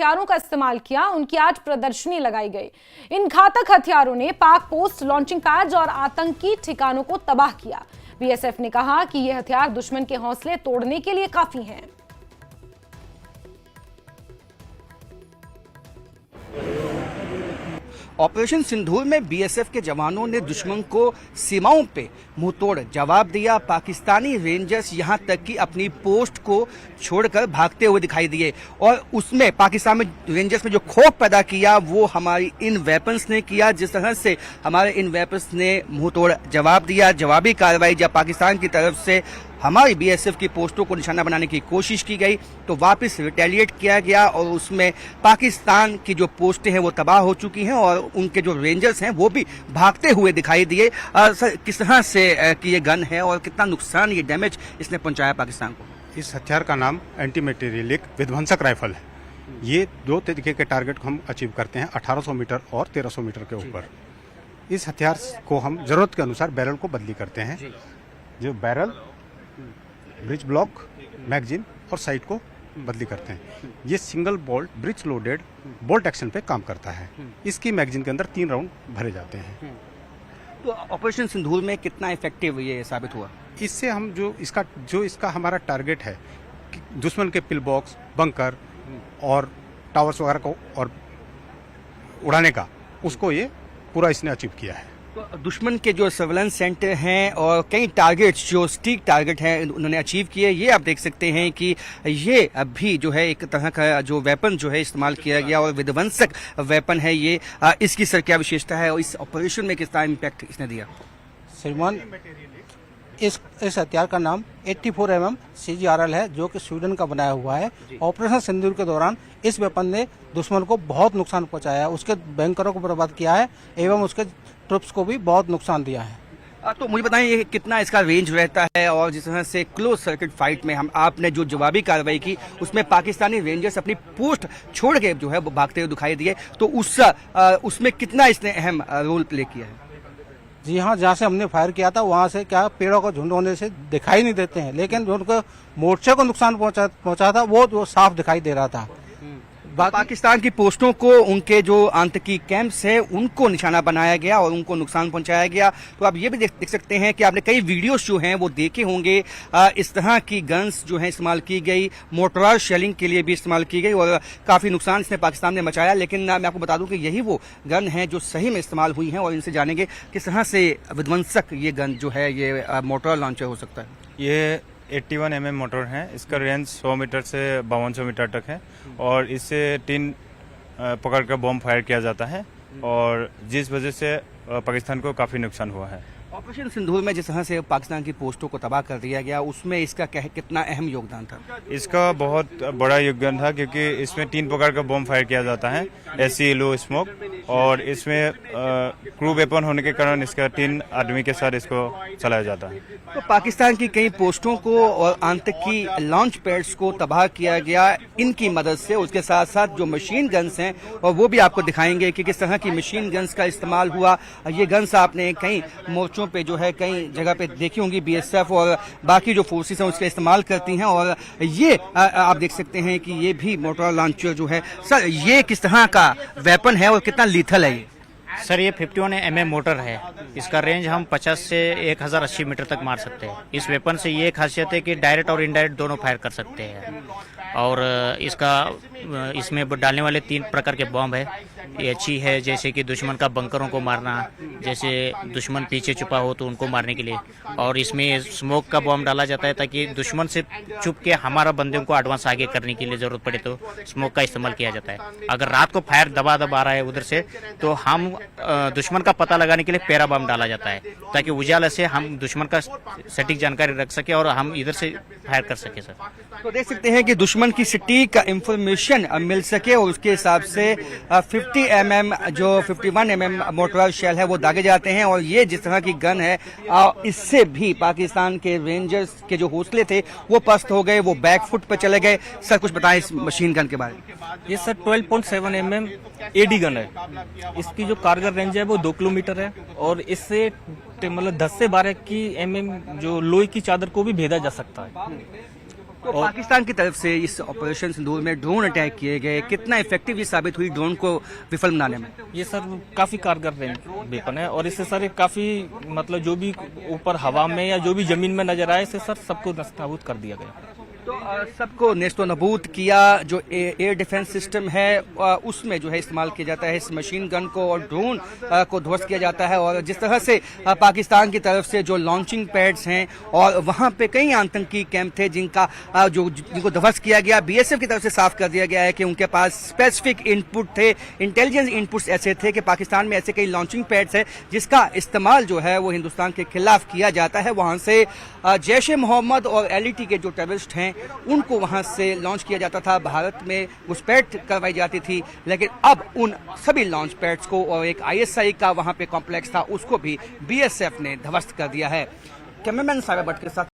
हथियारों का इस्तेमाल किया, उनकी आज प्रदर्शनी लगाई गई। इन घातक हथियारों ने पाक पोस्ट, लॉन्चिंग पैड्स और आतंकी ठिकानों को तबाह किया। बीएसएफ ने कहा कि ये हथियार दुश्मन के हौसले तोड़ने के लिए काफी हैं। ऑपरेशन सिंदूर में बीएसएफ के जवानों ने दुश्मन को सीमाओं पे मुंहतोड़ जवाब दिया। पाकिस्तानी रेंजर्स यहां तक कि अपनी पोस्ट को छोड़कर भागते हुए दिखाई दिए और उसमें पाकिस्तान में रेंजर्स में जो खौफ पैदा किया वो हमारी इन वेपन्स ने किया। जिस तरह से हमारे इन वेपन्स ने मुंहतोड़ जवाब दिया, जवाबी कार्रवाई जब पाकिस्तान की तरफ से हमारी बीएसएफ की पोस्टों को निशाना बनाने की कोशिश की गई तो वापस रिटेलिएट किया गया और उसमें पाकिस्तान की जो पोस्टें हैं वो तबाह हो चुकी हैं और उनके जो रेंजर्स हैं वो भी भागते हुए दिखाई दिए। सर, किस तरह से कि ये गन है और कितना नुकसान, ये डैमेज इसने पहुंचाया पाकिस्तान को? इस हथियार का नाम एंटी मटेरियलिक विध्वंसक राइफल है। ये दो तरीके के टारगेट को हम अचीव करते हैं, 1800 मीटर और 1300 मीटर के ऊपर। इस हथियार को हम जरूरत के अनुसार बैरल को बदली करते हैं। जो बैरल, ब्रिज ब्लॉक, मैगजीन और साइड को बदली करते हैं। ये single bolt bridge loaded bolt action पे काम करता है। इसकी मैगजीन के अंदर 3 राउंड भरे जाते हैं। तो ऑपरेशन सिंदूर में कितना इफेक्टिव ये साबित हुआ? इससे हम जो इसका हमारा टारगेट है दुश्मन के पिल बॉक्स, बंकर और टावर्स वगैरह को और उड़ाने का, उसको ये पूरा इसने अचीव किया है। तो दुश्मन के जो सर्वेलेंस सेंटर हैं और कई टारगेट्स जो स्टिक टारगेट हैं उन्होंने अचीव किए। ये आप देख सकते हैं कि ये अभी जो है एक तरह का जो वेपन जो है इस्तेमाल किया गया और विध्वंसक वेपन है ये। इसकी सर क्या विशेषता है और इस ऑपरेशन में किस तरह इम्पैक्ट इसने दिया? श्रीमान, इस हथियार का नाम 84 mm CGRL है जो कि स्वीडन का बनाया हुआ है। ऑपरेशन सिंदूर के दौरान इस वेपन ने दुश्मन को बहुत नुकसान पहुंचाया है, उसके बैंकरों को बर्बाद किया है एवं उसके ट्रुप्स को भी बहुत नुकसान दिया है। तो मुझे बताएं ये कितना इसका रेंज रहता है और जिस तरह से क्लोज सर्किट फाइट में आपने जो जवाबी कार्रवाई की उसमें पाकिस्तानी रेंजर्स अपनी पोस्ट छोड़ के जो है वो भागते हुए दिखाई दिए, तो उसमें कितना इसने अहम रोल प्ले किया है? जी हाँ, जहाँ से हमने फायर किया था वहाँ से क्या पेड़ों का झुंड होने से दिखाई नहीं देते हैं, लेकिन जो उनको मोर्चे को नुकसान पहुंचा था वो साफ दिखाई दे रहा था। पाकिस्तान की पोस्टों को, उनके जो आतंकी कैंप्स है उनको निशाना बनाया गया और उनको नुकसान पहुंचाया गया। तो आप ये भी देख सकते हैं कि आपने कई वीडियोस जो हैं वो देखे होंगे। इस तरह की गन्स जो है इस्तेमाल की गई, मोर्टार शेलिंग के लिए भी इस्तेमाल की गई और काफी नुकसान इसने पाकिस्तान ने मचाया। लेकिन मैं आपको बता दूं कि यही वो गन है जो सही में इस्तेमाल हुई है और इनसे जानेंगे किस तरह से विध्वंसक ये गन जो है ये मोर्टार लॉन्चर हो सकता है। ये 81 mm मोटर है। इसका रेंज 100 मीटर से 5200 मीटर तक है और इससे टिन पकड़ कर बॉम्ब फायर किया जाता है और जिस वजह से पाकिस्तान को काफी नुकसान हुआ है। ऑपरेशन सिंदूर में जिस तरह से पाकिस्तान की पोस्टों को तबाह कर दिया गया उसमें इसका कितना अहम योगदान था? इसका बहुत बड़ा योगदान था क्योंकि इसमें 3 प्रकार का बॉम्ब फायर किया जाता है, एसी, लो, स्मोक, और इसमें क्रू वेपन होने के कारण इसका 3 आदमी के साथ इसको चलाया जाता है। तो पाकिस्तान की कई पोस्टों को और आतंकी लॉन्च पैड्स को तबाह किया गया इनकी मदद से। उसके साथ साथ जो मशीन गन्स हैं और वो भी आपको दिखाएंगे कि किस तरह की मशीन गन्स का इस्तेमाल हुआ। ये गन्स आपने कई मोर्चों पे जो है कई जगह पे देखी होंगी, बीएसएफ और बाकी जो फोर्सेस हैं उसका इस्तेमाल करती हैं। और ये आप देख सकते हैं कि ये भी मोटर लॉन्चर जो है। सर, ये किस तरह का वेपन है और कितना लीथल है ये? सर, ये 51 mm मोटर है। इसका रेंज हम 50 से 1080 मीटर तक मार सकते हैं। इस वेपन से ये खासियत है कि डायरेक्ट और इनडायरेक्ट दोनों फायर कर सकते हैं। और इसमें डालने वाले 3 प्रकार के बॉम्ब है। ये अच्छी है जैसे कि दुश्मन का बंकरों को मारना, जैसे दुश्मन पीछे छुपा हो तो उनको मारने के लिए। और इसमें स्मोक का बॉम्ब डाला जाता है ताकि दुश्मन से छुप के हमारा बंदे को एडवांस आगे करने के लिए जरूरत पड़े तो स्मोक का इस्तेमाल किया जाता है। अगर रात को फायर दबा आ रहा है उधर से तो हम दुश्मन का पता लगाने के लिए पैरा बम डाला जाता है ताकि उजाला से हम दुश्मन का सटीक जानकारी रख सके और हम इधर से फायर कर सके। सर, तो देख सकते हैं कि दुश्मन की सटीक इंफॉर्मेशन मिल सके और उसके हिसाब से 50 mm जो 51 mm मोटराइज शेल है वो दागे जाते हैं। और ये जिस तरह की गन है इससे भी पाकिस्तान के रेंजर्स के जो हौसले थे वो पस्त हो गए, वो बैक फुट पर चले गए। सर, कुछ बताएं इस मशीन गन के बारे में। ये सर 12.7 mm एडी गन है। इसकी जो कारगर रेंज है वो 2 किलोमीटर है और इससे मतलब 10 से 12 की mm जो लोहे की चादर को भी भेदा जा सकता है। तो पाकिस्तान की तरफ से इस ऑपरेशन सिंदूर में ड्रोन अटैक किए गए, कितना इफेक्टिव ये साबित हुई ड्रोन को विफल बनाने में? ये सर काफी कारगर वेपन है और इससे सर काफी मतलब जो भी ऊपर हवा में या जो भी जमीन में नजर आए इसे सर सबको नष्ट कर दिया गया। तो सबको नेस्तो नबूद किया। जो एयर डिफेंस सिस्टम है उसमें जो है इस्तेमाल किया जाता है इस मशीन गन को और ड्रोन को ध्वस्त किया जाता है। और जिस तरह से पाकिस्तान की तरफ से जो लॉन्चिंग पैड्स हैं और वहां पे कई आतंकी कैंप थे जिनको ध्वस्त किया गया, बीएसएफ की तरफ से साफ कर दिया गया है कि उनके पास स्पेसिफिक इनपुट थे, इंटेलिजेंस इनपुट्स ऐसे थे कि पाकिस्तान में ऐसे कई लॉन्चिंग पैड्स है जिसका इस्तेमाल जो है वो हिंदुस्तान के खिलाफ किया जाता है। वहां से जैश ए मोहम्मद और एलईटी के जो टेररिस्ट हैं उनको वहां से लॉन्च किया जाता था, भारत में घुसपैठ करवाई जाती थी। लेकिन अब उन सभी लॉन्च पैड्स को और एक आईएसआई का वहां पे कॉम्प्लेक्स था उसको भी बीएसएफ ने ध्वस्त कर दिया है। कैमरामैन सारा भट्ट के साथ